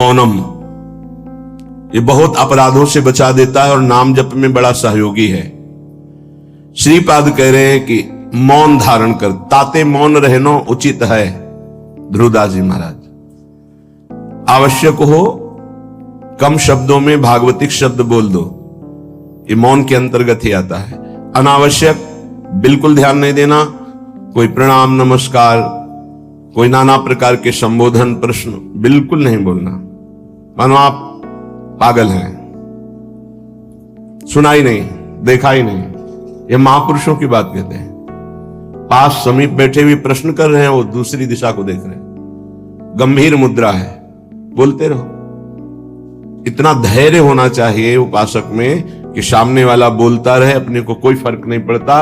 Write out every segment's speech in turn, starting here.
मौनम, ये बहुत अपराधों से बचा देता है और नाम जप में बड़ा सहयोगी है। श्रीपाद कह रहे हैं कि मौन धारण कर, ताते मौन रहना उचित है। ध्रुवदास जी महाराज, आवश्यक हो कम शब्दों में भागवतिक शब्द बोल दो, ये मौन के अंतर्गत ही आता है। अनावश्यक बिल्कुल ध्यान नहीं देना, कोई प्रणाम नमस्कार, कोई नाना प्रकार के संबोधन प्रश्न बिल्कुल नहीं बोलना, मानो आप पागल हैं, सुना ही नहीं, देखा ही नहीं। ये महापुरुषों की बात कहते हैं। पास समीप बैठे हुए प्रश्न कर रहे हैं, वो दूसरी दिशा को देख रहे हैं, गंभीर मुद्रा है, बोलते रहो। इतना धैर्य होना चाहिए उपासक में कि सामने वाला बोलता रहे, अपने को कोई फर्क नहीं पड़ता।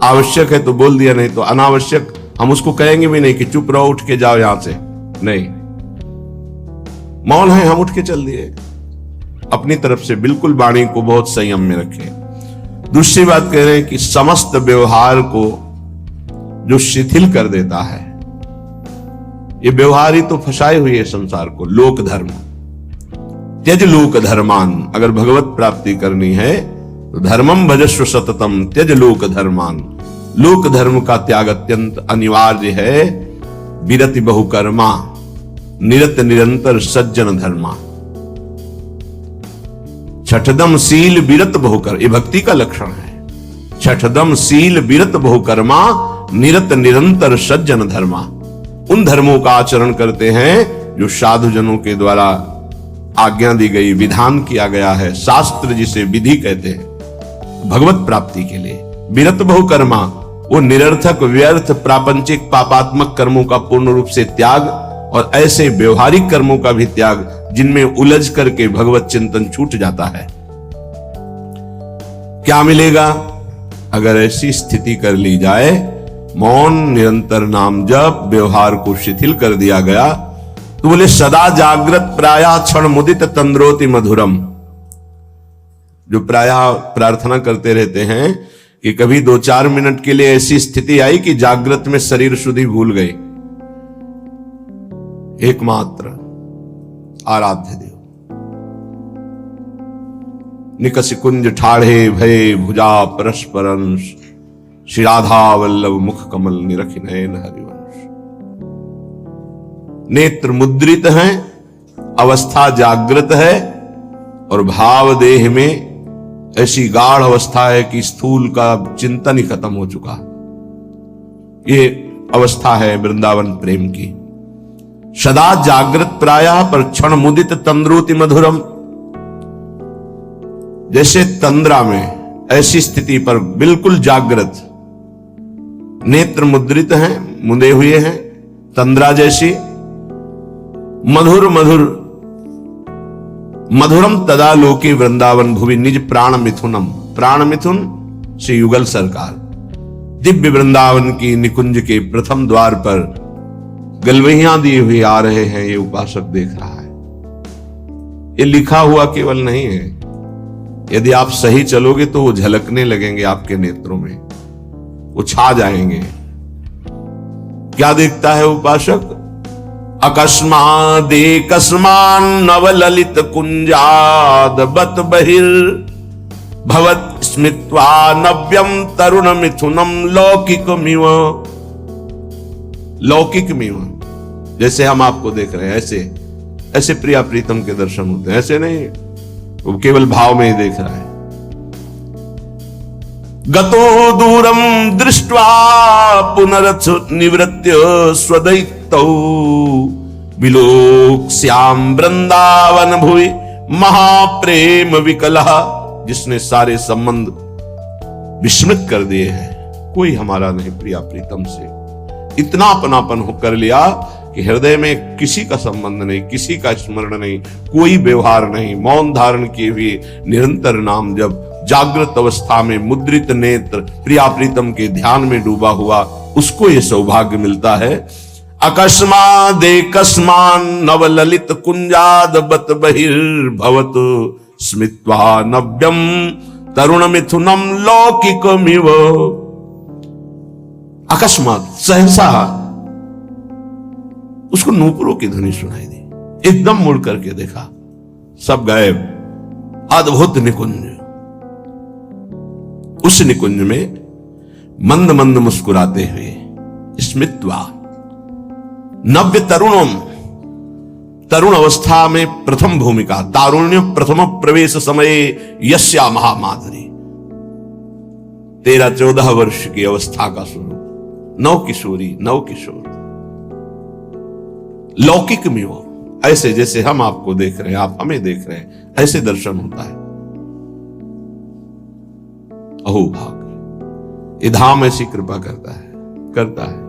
आवश्यक है तो बोल दिया, नहीं तो अनावश्यक हम उसको कहेंगे भी नहीं कि चुप रहो, उठ के जाओ यहां से, नहीं। मौन है, हम उठ के चल दिए। अपनी तरफ से बिल्कुल वाणी को बहुत संयम में रखें। दूसरी बात कह रहे हैं कि समस्त व्यवहार को जो शिथिल कर देता है, ये व्यवहार ही तो फंसाए हुए है संसार को। लोक धर्म, त्यज लोक धर्मान, अगर भगवत प्राप्ति करनी है तो धर्मम भजस्व सततम त्यज लोक धर्मान। लोक धर्म का त्याग अत्यंत अनिवार्य है। विरति बहुकर्मा निरत निरंतर सज्जन धर्मा। छठदम शील विरत बहुकर, ये भक्ति का लक्षण है। छठदम शील विरत बहुकर्मा निरत निरंतर सज्जन धर्मा। उन धर्मों का आचरण करते हैं जो साधु जनों के द्वारा आज्ञा दी गई, विधान किया गया है। शास्त्र जिसे विधि कहते हैं भगवत प्राप्ति के लिए। विरत बहुकर्मा, वो निरर्थक व्यर्थ प्रापंचिक पापात्मक कर्मों का पूर्ण रूप से त्याग और ऐसे व्यवहारिक कर्मों का भी त्याग जिनमें उलझ करके भगवत चिंतन छूट जाता है। क्या मिलेगा अगर ऐसी स्थिति कर ली जाए? मौन, निरंतर नाम जप, व्यवहार को शिथिल कर दिया गया तो बोले सदा जागृत प्रायः क्षण मुदित तंद्रोति मधुरम। जो प्रायः प्रार्थना करते रहते हैं कि कभी 2-4 मिनट के लिए ऐसी स्थिति आई कि जागृत में शरीर शुद्धि भूल गई। एकमात्र आराध्य देव निकस कुंज ठाढ़े भय भुजा परस्परंश। श्री राधा वल्लभ मुख कमल निरखि नयन हरिवंश। नेत्र मुद्रित हैं, अवस्था जागृत है और भाव देह में ऐसी गाढ़ अवस्था है कि स्थूल का चिंतन ही खत्म हो चुका। ये अवस्था है वृंदावन प्रेम की। सदा जागृत प्रायः पर क्षण मुदित तंद्रोति मधुरम। जैसे तंद्रा में ऐसी स्थिति पर बिल्कुल जागृत, नेत्र मुद्रित हैं, मुंदे हुए हैं, तंद्रा जैसी। मधुर मधुर मधुरम तदा लोके वृंदावन भुवि निज प्राण मिथुनम। प्राण मिथुन श्री युगल सरकार दिव्य वृंदावन की निकुंज के प्रथम द्वार पर गलवहियां दिए हुए आ रहे हैं। ये उपासक देख रहा है। ये लिखा हुआ केवल नहीं है, यदि आप सही चलोगे तो वो झलकने लगेंगे आपके नेत्रों में, वो छा जाएंगे। क्या देखता है उपासक? अकस्मादेकस्मान नवललित कुंजाद बत बहिर भवत स्मित्वा नव्यम तरुण मिथुनम लौकिकमिव। लौकिकमिव, जैसे हम आपको देख रहे हैं ऐसे प्रिया प्रीतम के दर्शन होते हैं। ऐसे नहीं, वो केवल भाव में ही देख रहा है। गतो दूरम दृष्ट्वा पुनरथ निवृत्य स्वदैतौ विलोक्स्याम वृंदावन भुवि महाप्रेम विकलः। जिसने सारे संबंध विस्मृत कर दिए हैं, कोई हमारा नहीं प्रिया प्रीतम से। इतना अपनापन कर लिया कि हृदय में किसी का संबंध नहीं, किसी का स्मरण नहीं, कोई व्यवहार नहीं। मौन धारण किए हुए निरंतर नाम जब जागृत अवस्था में मुद्रित नेत्र प्रिया प्रीतम के ध्यान में डूबा हुआ, उसको ये सौभाग्य मिलता है। अकस्मादेकस्मान नवललित कुंजाद बत बहिर्भवत स्मित्वा नव्यम तरुण मिथुनम लौकिकमिव। अकस्मात सहसा उसको नूपुरों की ध्वनि सुनाई दी। एकदम मुड़ करके देखा, सब गायब। अद्भुत निकुंज। उस निकुंज में मंद मंद मुस्कुराते हुए स्मित्वा नव्य तरुणम, तरुण अवस्था में प्रथम भूमिका, तारुण्य प्रथम प्रवेश समय यस्या महामाधुरी, 13-14 वर्ष की अवस्था का स्वरूप, नव किशोरी, नव किशोर, लौकिक में वो ऐसे जैसे हम आपको देख रहे हैं, आप हमें देख रहे हैं, ऐसे दर्शन होता है। अहो भाग्य, ये धाम ऐसी कृपा करता है।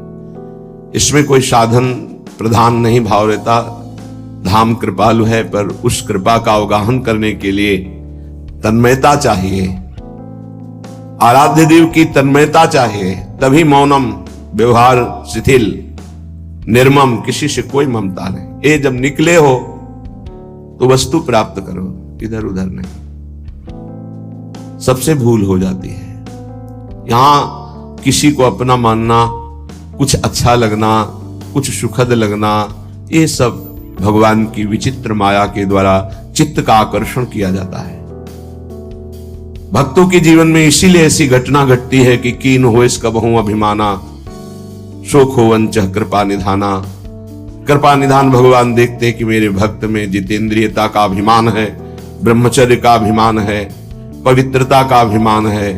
इसमें कोई साधन प्रधान नहीं भाव रहता। धाम कृपालु है, पर उस कृपा का अवगाहन करने के लिए तन्मयता चाहिए, आराध्य देव की तन्मयता चाहिए, तभी मौनम, व्यवहार शिथिल, निर्मम, किसी से कोई ममता नहीं। ये जब निकले हो तो वस्तु प्राप्त करो, इधर उधर नहीं। सबसे भूल हो जाती है। यहां किसी को अपना मानना, कुछ अच्छा लगना, कुछ सुखद लगना, ये सब भगवान की विचित्र माया के द्वारा चित्त का आकर्षण किया जाता है। भक्तों के जीवन में इसीलिए ऐसी घटना घटती है कि कीन हो इसका बहु अभिमाना, शोक हो वंच कृपा निधाना। कृपा निधान भगवान देखते हैं कि मेरे भक्त में जितेंद्रियता का अभिमान है, ब्रह्मचर्य का अभिमान है, पवित्रता का अभिमान है,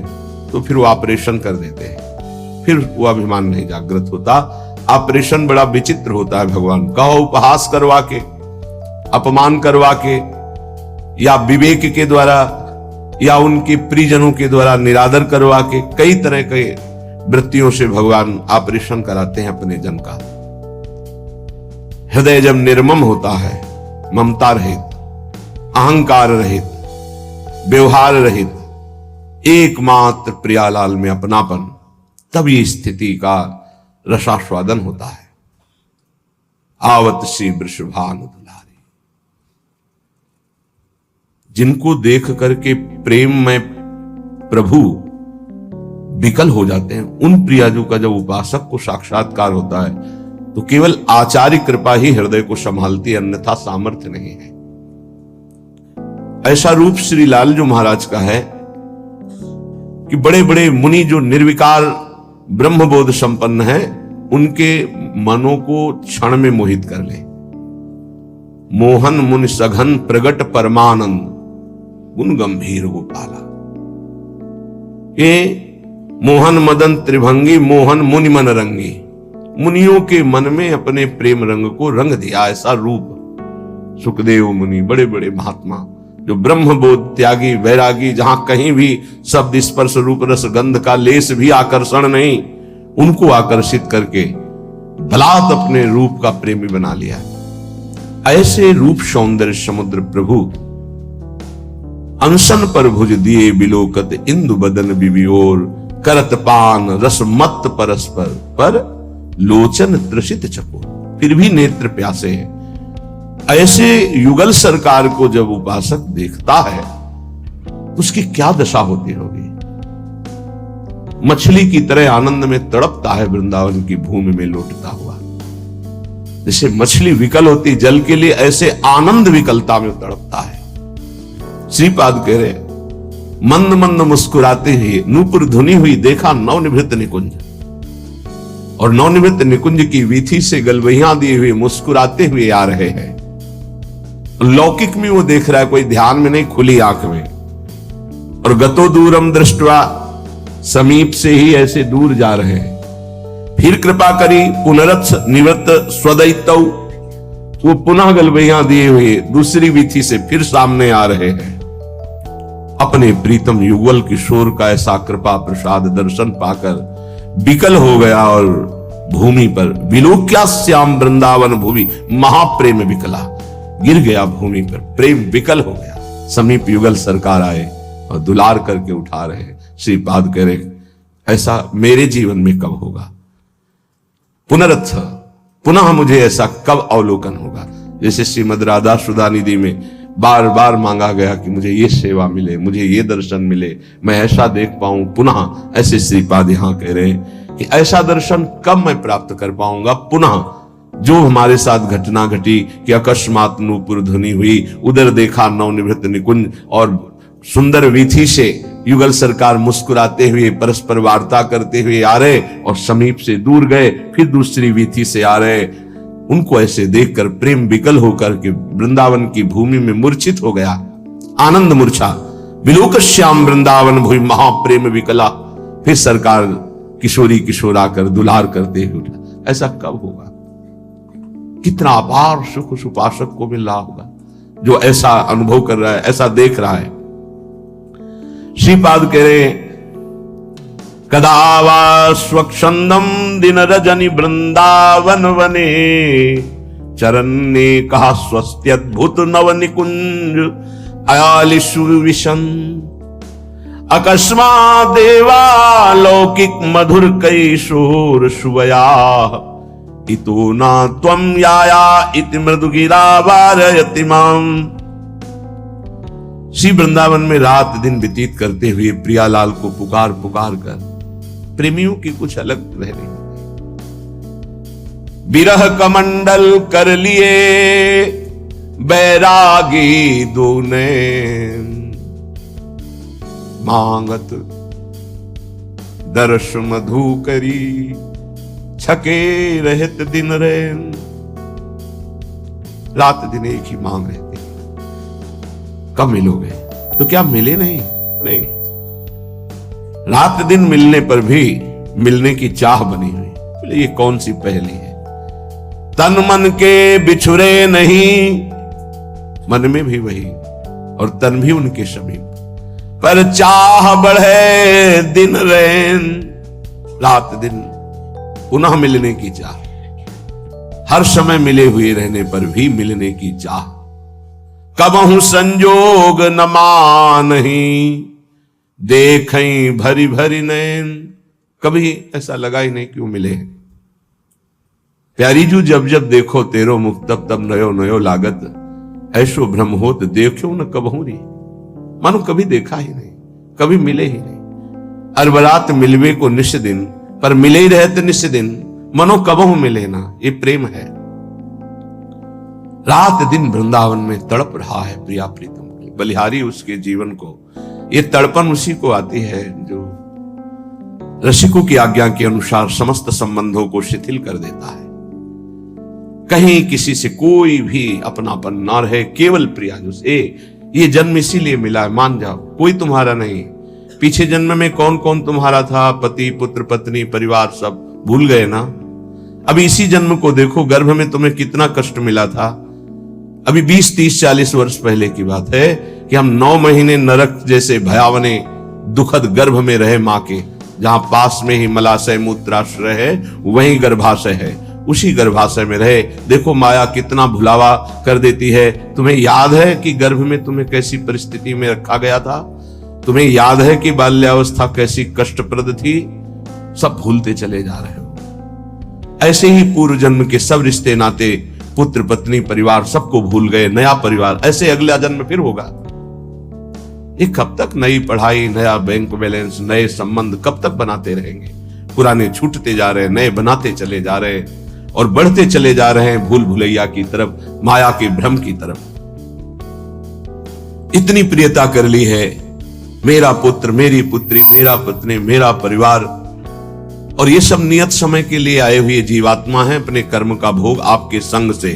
तो फिर वो ऑपरेशन कर देते हैं। फिर वो अभिमान नहीं जागृत होता। ऑपरेशन बड़ा विचित्र होता है भगवान का, उपहास करवा के, अपमान करवा के, या विवेक के द्वारा, या उनके प्रियजनों के द्वारा निरादर करवा के, कई तरह के वृत्तियों से भगवान ऑपरेशन कराते हैं अपने जन का। हृदय जब निर्मम होता है, ममता रहित, अहंकार रहित, व्यवहार रहित, एकमात्र प्रियालाल में अपनापन, तब ये स्थिति का रसास्वादन होता है। आवत श्री वृषभानु दुलारी, जिनको देख करके प्रेम में प्रभु विकल हो जाते हैं, उन प्रियाजू का जब उपासक को साक्षात्कार होता है तो केवल आचार्य कृपा ही हृदय को संभालती है, अन्यथा सामर्थ्य नहीं है। ऐसा रूप श्री लालजू महाराज का है कि बड़े बड़े मुनि जो निर्विकार ब्रह्मबोध संपन्न है, उनके मनों को क्षण में मोहित कर ले। मोहन मुनि सघन प्रगट परमानंद, गुण गंभीर गोपाला। ये मोहन मदन त्रिभंगी, मोहन मुनि मन रंगी, मुनियों के मन में अपने प्रेम रंग को रंग दिया। ऐसा रूप सुखदेव मुनि, बड़े बड़े महात्मा जो ब्रह्मबोध त्यागी, वैरागी, जहां कहीं भी शब्द स्पर्श रूप रस गंध का लेस भी आकर्षण नहीं, उनको आकर्षित करके बलात् अपने रूप का प्रेमी बना लिया। ऐसे रूप सौंदर्य समुद्र प्रभु अनशन पर भुज दिए बिलोकत, इंदु बदन बिबियोर, करत पान रस मत परस्पर, पर लोचन त्रसित चकोर, फिर भी नेत्र प्यासे हैं। ऐसे युगल सरकार को जब उपासक देखता है उसकी क्या दशा होती होगी। मछली की तरह आनंद में तड़पता है वृंदावन की भूमि में लौटता हुआ। जैसे मछली विकल होती जल के लिए, ऐसे आनंद विकलता में तड़पता है। श्रीपाद कह रहे, मंद मंद मुस्कुराते हुए नूपुर धुनी हुई देखा नवनिवृत्त निकुंज, और नवनिवृत्त निकुंज की वीथी से गलवहियां दिए हुए मुस्कुराते हुए आ रहे हैं। लौकिक में वो देख रहा है, कोई ध्यान में नहीं, खुली आंख में। और गतो दूरम दृष्टवा, समीप से ही ऐसे दूर जा रहे हैं। फिर कृपा करी पुनरथ निवृत्त स्वदैतौ, वो पुनः गलवहियां दिए हुए दूसरी वीथी से फिर सामने आ रहे हैं। अपने प्रीतम युगल किशोर का ऐसा कृपा प्रसाद दर्शन पाकर विकल हो गया, और भूमि पर विलोक्या श्याम वृंदावन भूमि, महाप्रेम विकला, गिर गया भूमि पर, प्रेम विकल हो गया। समीप युगल सरकार आए और दुलार करके उठा रहे। श्रीपाद कह रहे, ऐसा मेरे जीवन में कब होगा? पुनरथ, पुनः मुझे ऐसा कब अवलोकन होगा? जैसे श्रीमद राधा सुधा निधि में बार बार मांगा गया कि मुझे ये सेवा मिले, मुझे ये दर्शन मिले, मैं ऐसा देख पाऊं पुनः। ऐसे श्रीपाद यहां कह रहे हैं कि ऐसा दर्शन कब मैं प्राप्त कर पाऊंगा पुनः, जो हमारे साथ घटना घटी कि अकस्मात नूपुर ध्वनि हुई, उधर देखा नवनिवृत्त निकुंज और सुंदर वीथी से युगल सरकार मुस्कुराते हुए परस्पर वार्ता करते हुए आ रहे और समीप से दूर गए, फिर दूसरी वीथी से आ रहे। उनको ऐसे देखकर प्रेम विकल होकर के वृंदावन की भूमि में मूर्छित हो गया। आनंद मूर्छा विलोक श्याम वृंदावन भूमि महाप्रेम विकला। फिर सरकार किशोरी किशोर आकर दुलार करते हुए उठा। ऐसा कब होगा? कितना अपार सुख सुपाशक को मिल रहा होगा जो ऐसा अनुभव कर रहा है, ऐसा देख रहा है। श्रीपाद कह रहे कदा वा स्वच्छंदम दिन रजनी वृंदावन वने चरन्ने कहा स्वस्त्यद्भुत नव निकुंज अयालिशु विशन अकस्मा देवा लौकिक मधुर कैशोर शुभया इतो ना त्वम याया इति मृदुगिरा वारयति माम। श्री वृंदावन में रात दिन व्यतीत करते हुए प्रियालाल को पुकार पुकार कर प्रेमियों की कुछ अलग रहने विरह कमंडल कर लिए बैरागी दोने मांगत दर्श मधु करी छके रहत दिन रैन। रात दिन एक ही मांग रहती, कब मिलोगे? तो क्या मिले नहीं? नहीं, रात दिन मिलने पर भी मिलने की चाह बनी हुई। बोले ये कौन सी पहेली है? तन मन के बिछुरे नहीं, मन में भी वही और तन भी उनके समीप, पर चाह बढ़े दिन रैन। रात दिन पुनः मिलने की चाह, हर समय मिले हुए रहने पर भी मिलने की चाह। कबहु संजोग न मानही देखई भरी भरी नैन। कभी ऐसा लगा ही नहीं क्यों मिले। प्यारी जू जब जब देखो तेरो मुख तब तब नयो नयो लागत ऐसो भ्रम होत देखो न कबहू री। मानो कभी देखा ही नहीं, कभी मिले ही नहीं। अरबरात मिलवे को निश दिन, पर मिले ही रहते निश दिन, मनो कबहू मिले ना। ये प्रेम है। रात दिन वृंदावन में तड़प रहा है प्रिया प्रीतम। बलिहारी उसके जीवन को, ये तड़पन उसी को आती है जो रसिकों की आज्ञा के अनुसार समस्त संबंधों को शिथिल कर देता है। कहीं किसी से कोई भी अपनापन ना रहे, केवल प्रिया जो से ये जन्म इसीलिए मिला है, मान जाओ कोई तुम्हारा नहीं। पीछे जन्म में कौन कौन तुम्हारा था, पति पुत्र पत्नी परिवार सब भूल गए ना। अभी इसी जन्म को देखो, गर्भ में तुम्हें कितना कष्ट मिला था। अभी 20 30 40 वर्ष पहले की बात है कि हम 9 महीने नरक जैसे भयावने दुखद गर्भ में रहे मां के, जहां पास में ही मलाशय मूत्राशय है, वहीं गर्भाशय है। उसी गर्भाशय में रहे। देखो माया कितना भुलावा कर देती है। तुम्हें याद है कि गर्भ में तुम्हें कैसी परिस्थिति में रखा गया था? तुम्हें याद है कि बाल्यावस्था कैसी कष्टप्रद थी? सब भूलते चले जा रहे हो। ऐसे ही पूर्व जन्म के सब रिश्ते नाते, पुत्र पत्नी परिवार सबको भूल गए। नया परिवार, ऐसे अगला जन्म फिर होगा। ये कब तक नई पढ़ाई, नया बैंक बैलेंस, नए संबंध कब तक बनाते रहेंगे? पुराने छूटते जा रहे, नए बनाते चले जा रहे और बढ़ते चले जा रहे हैं भूल भुलैया की तरफ, माया के भ्रम की तरफ। इतनी प्रियता कर ली है, मेरा पुत्र, मेरी पुत्री, मेरा पत्नी, मेरा परिवार, और ये सब नियत समय के लिए आए हुए जीवात्मा हैं, अपने कर्म का भोग आपके संग से।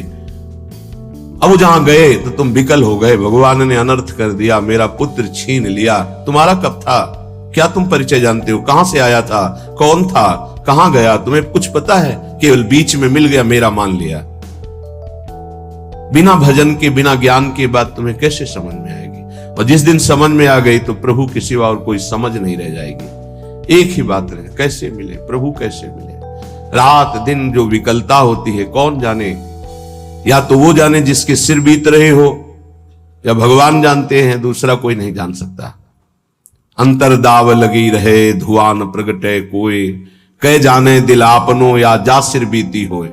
अब जहां गए तो तुम विकल हो गए। भगवान ने अनर्थ कर दिया, मेरा पुत्र छीन लिया। तुम्हारा कब था? क्या तुम परिचय जानते हो? कहां से आया था? कौन था? कहां गया? तुम्हें कुछ पता है? केवल बीच में मिल गया, मेरा मान लिया। बिना भजन के, बिना ज्ञान के बात तुम्हें कैसे समझ में आएगी? और जिस दिन समझ में आ गई तो प्रभु के सिवा और कोई समझ नहीं रह जाएगी। एक ही बात रहे, कैसे मिले प्रभु, कैसे मिले? रात दिन जो विकलता होती है, कौन जाने? या तो वो जाने जिसके सिर बीत रहे हो, या भगवान जानते हैं, दूसरा कोई नहीं जान सकता। अंतर दाव लगी रहे, धुआं न प्रगटे कोई, कह जाने दिल आपनो या जा सिर बीती होए।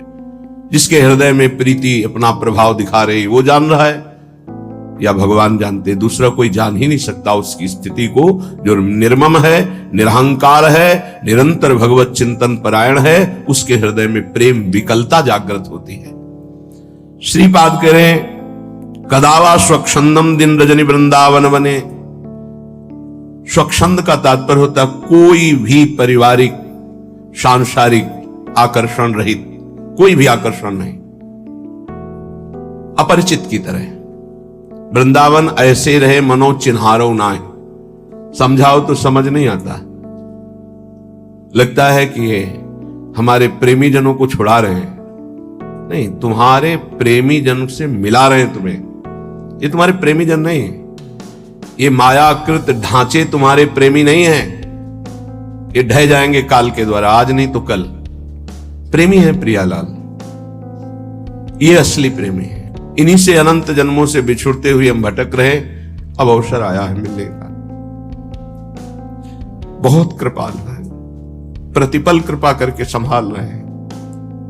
जिसके हृदय में प्रीति अपना प्रभाव दिखा रही, वो जान रहा है। या भगवान जानते, दूसरा कोई जान ही नहीं सकता उसकी स्थिति को। जो निर्मम है, निरहंकार है, निरंतर भगवत चिंतन परायण है, उसके हृदय में प्रेम विकलता जागृत होती है। श्रीपाद कह रहे हैं, कदावा स्वच्छंदम दिन रजनी वृंदावन बने। स्वच्छंद का तात्पर्य होता है कोई भी पारिवारिक सांसारिक आकर्षण रहित, कोई भी आकर्षण नहीं, अपरिचित की तरह। वृंदावन ऐसे रहे मनो चिन्हारो नाय। समझाओ तो समझ नहीं आता, लगता है कि ये हमारे प्रेमी जनों को छुड़ा रहे हैं। नहीं, तुम्हारे प्रेमी जन से मिला रहे हैं तुम्हें। ये तुम्हारे प्रेमी जन नहीं है, ये मायाकृत ढांचे तुम्हारे प्रेमी नहीं हैं। ये ढह जाएंगे काल के द्वारा, आज नहीं तो कल। प्रेमी है प्रियालाल, ये असली प्रेमी है। इन्हीं से अनंत जन्मों से बिछुड़ते हुए हम भटक रहे, अब अवसर आया है मिलने का। बहुत कृपाल है, प्रतिपल कृपा करके संभाल रहे हैं,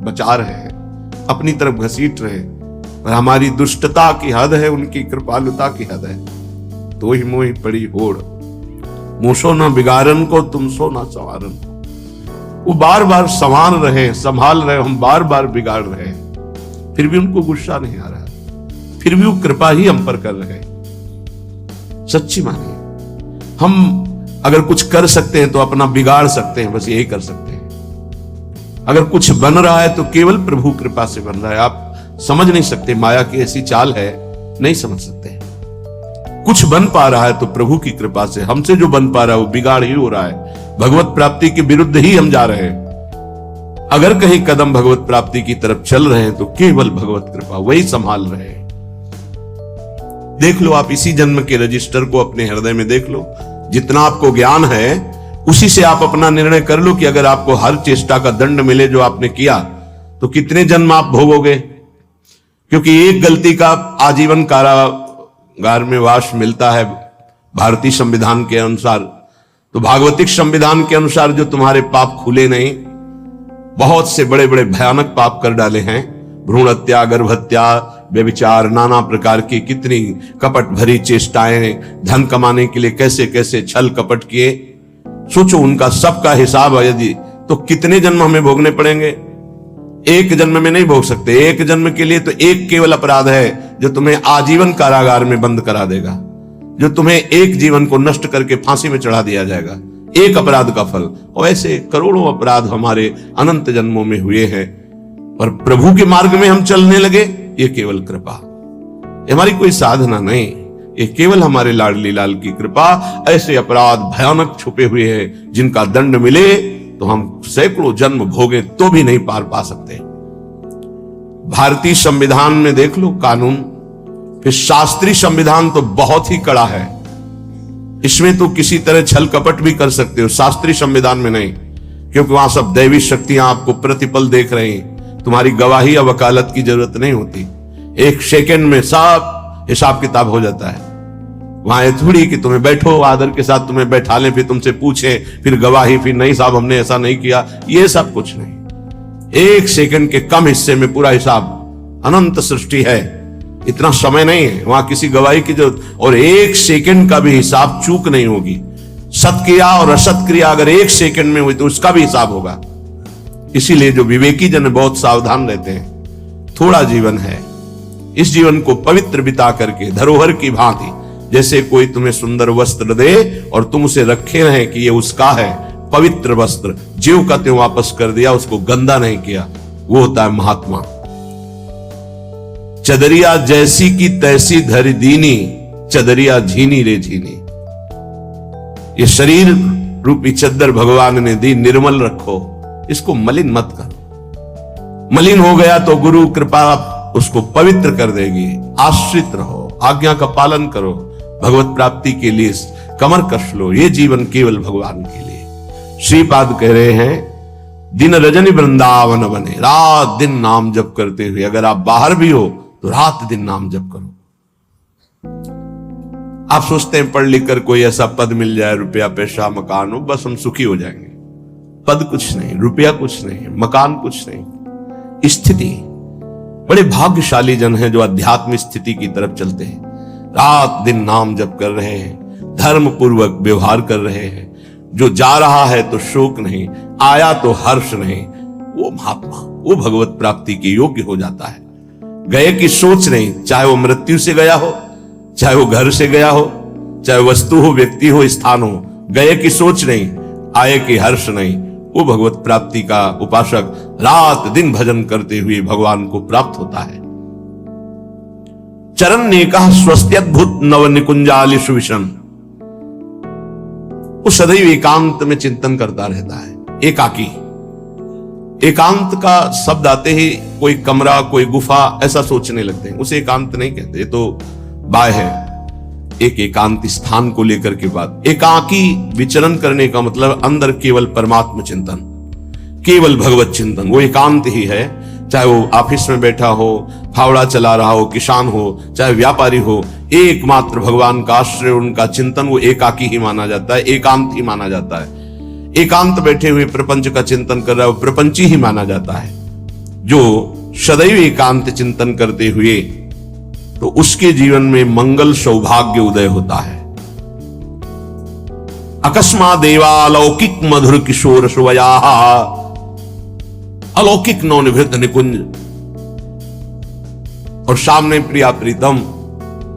बचा रहे हैं, अपनी तरफ घसीट रहे। और हमारी दुष्टता की हद है, उनकी कृपालुता की हद है। तो ही मोही पड़ी होड़, मूसो न बिगाड़न को तुम सो न संवारन। वो बार बार संवार रहे, संभाल रहे, हम बार बार बिगाड़ रहे, फिर भी उनको गुस्सा नहीं आ रहा, फिर भी वो कृपा ही हम पर कर रहे। सच्ची मानिए, हम अगर कुछ कर सकते हैं तो अपना बिगाड़ सकते हैं, बस यही कर सकते हैं। अगर कुछ बन रहा है तो केवल प्रभु कृपा से बन रहा है। आप समझ नहीं सकते, माया की ऐसी चाल है, नहीं समझ सकते। कुछ बन पा रहा है तो प्रभु की कृपा से, हमसे जो बन पा रहा है वो बिगाड़ ही हो रहा है, भगवत प्राप्ति के विरुद्ध ही हम जा रहे हैं। अगर कहीं कदम भगवत प्राप्ति की तरफ चल रहे हैं तो केवल भगवत कृपा, वही संभाल रहे हैं। देख लो आप इसी जन्म के रजिस्टर को अपने हृदय में देख लो, जितना आपको ज्ञान है उसी से आप अपना निर्णय कर लो कि अगर आपको हर चेष्टा का दंड मिले जो आपने किया, तो कितने जन्म आप भोगोगे। क्योंकि एक गलती का आजीवन कारागार में वास मिलता है भारतीय संविधान के अनुसार। तो भागवतिक संविधान के अनुसार जो तुम्हारे पाप खुले नहीं, बहुत से बड़े बड़े भयानक पाप कर डाले हैं, भ्रूण हत्या, गर्भ हत्या, व्यभिचार, नाना प्रकार की कितनी कपट भरी चेष्टाएं, धन कमाने के लिए कैसे कैसे छल कपट किए। सोचो उनका सबका हिसाब है यदि, तो कितने जन्म हमें भोगने पड़ेंगे। एक जन्म में नहीं भोग सकते। एक जन्म के लिए तो एक केवल अपराध है जो तुम्हें आजीवन कारागार में बंद करा देगा, जो तुम्हें एक जीवन को नष्ट करके फांसी में चढ़ा दिया जाएगा, एक अपराध का फल। और ऐसे करोड़ों अपराध हमारे अनंत जन्मों में हुए हैं, और प्रभु के मार्ग में हम चलने लगे। ये केवल कृपा, ये हमारी कोई साधना नहीं, ये केवल हमारे लाडली लाल की कृपा। ऐसे अपराध भयानक छुपे हुए हैं जिनका दंड मिले तो हम सैकड़ों जन्म भोगे तो भी नहीं पार पा सकते। भारतीय संविधान में देख लो कानून, फिर शास्त्रीय संविधान तो बहुत ही कड़ा है। इसमें तो किसी तरह छल कपट भी कर सकते हो, शास्त्रीय संविधान में नहीं, क्योंकि वहां सब दैवी शक्तियां आपको प्रतिपल देख रही हैं। तुम्हारी गवाही या वकालत की जरूरत नहीं होती, एक सेकंड में सब हिसाब किताब हो जाता है। वहां ये थोड़ी कि तुम्हें बैठो, आदर के साथ तुम्हें बैठा लें, फिर तुमसे पूछें, फिर गवाही, फिर नहीं साहब हमने ऐसा नहीं किया, ये सब कुछ नहीं। एक सेकंड के कम हिस्से में पूरा हिसाब। अनंत सृष्टि है, इतना समय नहीं है वहां किसी गवाही की जरूरत। और एक सेकंड का भी हिसाब चूक नहीं होगी। सत्क्रिया और असत क्रिया अगर एक सेकंड में हुई तो उसका भी हिसाब होगा। इसीलिए जो विवेकी जन बहुत सावधान रहते हैं। थोड़ा जीवन है, इस जीवन को पवित्र बिता करके धरोहर की भांति, जैसे कोई तुम्हें सुंदर वस्त्र दे और तुम उसे रखे रहे कि ये उसका है, पवित्र वस्त्र, ज्यों का त्यों वापस कर दिया, उसको गंदा नहीं किया, वो होता है महात्मा। चदरिया जैसी की तैसी धरी दीनी, चदरिया झीनी रे झीनी। ये शरीर रूपी चद्दर भगवान ने दी, निर्मल रखो, इसको मलिन मत करो। मलिन हो गया तो गुरु कृपा उसको पवित्र कर देगी। आश्रित रहो, आज्ञा का पालन करो, भगवत प्राप्ति के लिए कमर कस लो। ये जीवन केवल भगवान के लिए। श्रीपाद कह रहे हैं, दिन रजनी वृंदावन बने, रात दिन नाम जप करते हुए। अगर आप बाहर भी हो तो रात दिन नाम जप करो। आप सोचते हैं पढ़ लिख कर कोई ऐसा पद मिल जाए, रुपया पैसा मकान हो, बस हम सुखी हो जाएंगे। पद कुछ नहीं, रुपया कुछ नहीं, मकान कुछ नहीं, स्थिति। बड़े भाग्यशाली जन हैं जो अध्यात्म स्थिति की तरफ चलते हैं। रात दिन नाम जप कर रहे हैं, धर्म पूर्वक व्यवहार कर रहे हैं, जो जा रहा है तो शोक नहीं, आया तो हर्ष नहीं, वो महात्मा, वो भगवत प्राप्ति के योग्य हो जाता है। गए की सोच नहीं, चाहे वो मृत्यु से गया हो, चाहे वो घर से गया हो, चाहे वस्तु हो, व्यक्ति हो, स्थान हो, गए की सोच नहीं, आए की हर्ष नहीं, वो भगवत प्राप्ति का उपासक रात दिन भजन करते हुए भगवान को प्राप्त होता है। चरण ने कहा स्वस्त्यद्भुत नव निकुंजालि सुविशन, वो सदैव एकांत में चिंतन करता रहता है, एकाकी। एकांत का शब्द आते ही कोई कमरा, कोई गुफा ऐसा सोचने लगते हैं, उसे एकांत नहीं कहते, तो बाय है। एक एकांत स्थान को लेकर के बात, एकाकी विचरण करने का मतलब अंदर केवल परमात्म चिंतन, केवल भगवत चिंतन, वो एकांत ही है। चाहे वो ऑफिस में बैठा हो, फावड़ा चला रहा हो, किसान हो, चाहे व्यापारी हो, एकमात्र भगवान का आश्रय, उनका चिंतन, वो एकाकी ही माना जाता है, एकांत ही माना जाता है। एकांत बैठे हुए प्रपंच का चिंतन कर रहा है, वो प्रपंची ही माना जाता है। जो सदैव एकांत चिंतन करते हुए, तो उसके जीवन में मंगल सौभाग्य उदय होता है। अकस्मा देवालौकिक मधुर किशोर सुवया, अलौकिक नवनिभृत निकुंज, और सामने प्रिया प्रीतम,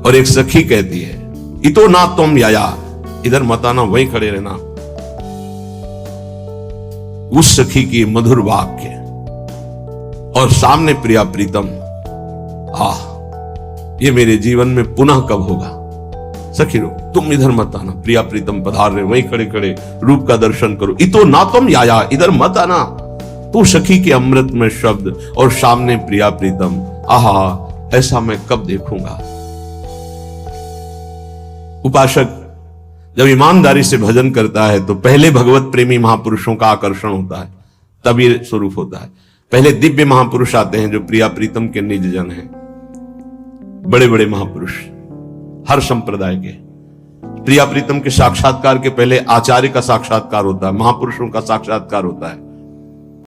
और एक सखी कहती है इतो ना तुम याया, इधर मत आना, वहीं खड़े रहना। उस सखी की मधुर वाक्य और सामने प्रिया प्रीतम, ये मेरे जीवन में पुनः कब होगा। सखी रो, तुम इधर मत आना, प्रिया प्रीतम पधार रहे, वहीं खड़े खड़े रूप का दर्शन करो। इतो ना तुम याया, इधर मत आना। तो सखी के अमृत में शब्द और सामने प्रिया प्रीतम, आहा, ऐसा मैं कब देखूंगा। उपासक जब ईमानदारी से भजन करता है तो पहले भगवत प्रेमी महापुरुषों का आकर्षण होता है, तब ये स्वरूप होता है। पहले दिव्य महापुरुष आते हैं जो प्रिया प्रीतम के निज जन हैं, बड़े बड़े महापुरुष हर संप्रदाय के। प्रिया प्रीतम के साक्षात्कार के पहले आचार्य का साक्षात्कार होता है, महापुरुषों का साक्षात्कार होता है।